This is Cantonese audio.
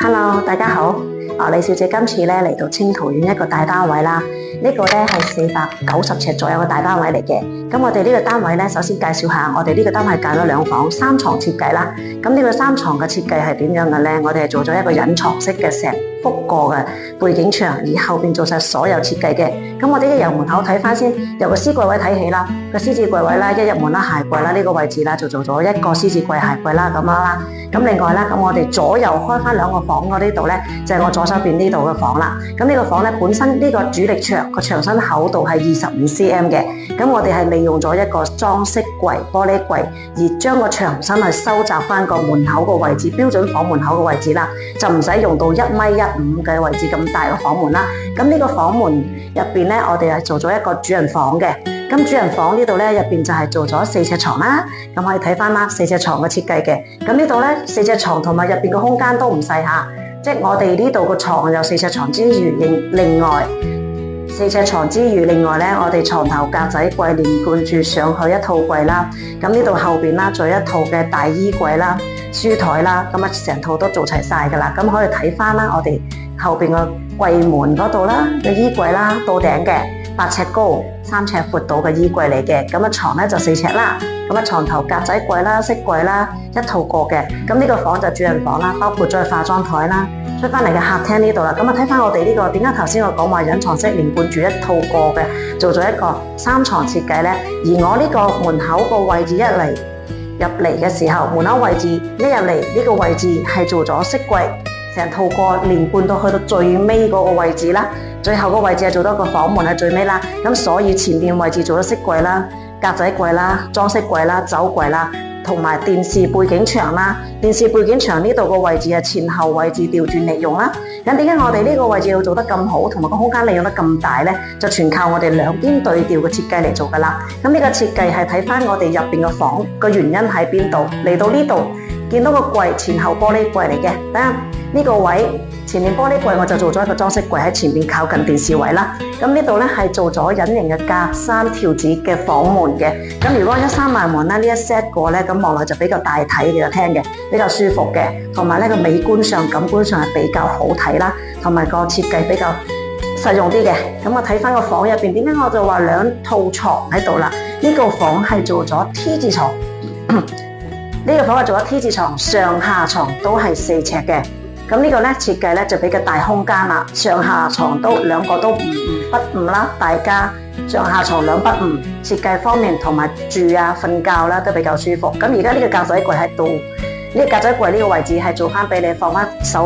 Hello，大家好。李小姐今次咧嚟到清濤苑一個大單位啦，呢個咧係490尺左右嘅大單位嚟嘅。咁我哋呢個單位咧，首先介紹下我哋呢個單位揀咗2房3床設計啦。咁呢個3床嘅設計係點樣嘅咧？我哋係做咗一個隱藏式嘅成幅過嘅背景牆，而後邊做晒所有設計嘅。咁我哋嘅由門口睇翻先，由個獅櫃位睇起啦。個獅子櫃位啦，一入門啦，鞋櫃啦，呢個位置啦就做咗一個獅子櫃、鞋櫃啦咁樣啦。咁另外啦，咁我哋左右開翻2個房嗰呢度咧，就係我左手邊呢度嘅房啦。咁呢個房咧本身呢個主力牆個牆身厚度係25cm 嘅，咁我哋係利用咗一個裝飾櫃、玻璃櫃，而將個牆身去收窄翻個門口個位置，標準房門口嘅位置啦，就唔使用到1.15米嘅位置咁大嘅房門啦。咁呢個房門入邊咧，我哋係做咗一個主人房嘅。咁主人房呢度咧，入邊就係做咗4尺床啦。咁可以睇翻啦，4尺床嘅設計嘅。咁呢度咧，4尺床同埋入邊嘅空間都唔細下，即係我哋呢度個床有4尺床之餘，另外4尺床之餘，另外咧我哋床頭格仔櫃連貫住上去一套櫃啦。咁呢度後邊啦，仲有一套嘅大衣櫃啦、書台啦，咁啊成套都做齊晒噶啦。咁可以睇翻啦，我哋後邊個櫃門嗰度啦嘅衣櫃啦，到頂嘅8尺高、3尺闊度嘅衣櫃嚟嘅。咁啊床咧就4尺啦。咁啊床頭格仔櫃啦、飾櫃啦，一套過嘅。咁呢個房就主人房啦，包括咗化妝台啦。出翻嚟嘅客廳呢度啦，咁啊睇翻我哋呢個點解頭先我講話隱藏式連貫住一套過嘅，做咗一個3床設計咧。而我呢個門口個位置入嚟嘅時候，門口位置一入嚟呢個位置係做咗飾櫃，成套過連貫到去到最尾嗰個位置啦。最後個位置係做咗個房門喺最尾啦，咁所以前面位置做咗飾櫃啦、格仔櫃啦、裝飾櫃啦、酒櫃啦，同埋電視背景牆啦。電視背景牆呢度個位置係前後位置調轉嚟用啦。咁點解我哋呢個位置要做得咁好，同埋個空間利用得咁大呢？就全靠我哋兩邊對調嘅設計嚟做噶啦。咁呢個設計係睇翻我哋入邊嘅房個原因喺邊度？嚟到呢度見到個櫃前後玻璃櫃嚟嘅，等下呢個位前面玻璃櫃我就做咗一個裝飾櫃喺前面靠近電視位啦。咁呢度咧係做咗隱形嘅隔山跳子嘅房門嘅。咁如果一閂埋門咧，呢一 set 過咧，咁望落就比較大體嘅廳嘅，比較舒服嘅，同埋呢個美觀上、感官上係比較好睇啦，同埋個設計比較實用啲嘅。咁我睇翻個房入邊，點解我就話2套床喺度啦？呢個房係做咗 T 字床，呢個房係做咗 T 字床，上下床都係4尺嘅。咁呢個咧設計咧就比較大空間啦，上下床都2個都唔不誤啦，大家上下床2不誤，設計方面同埋住啊、瞓覺啦都比較舒服。咁而家呢個格仔櫃喺度，呢個格仔櫃呢個位置係做翻俾你放翻手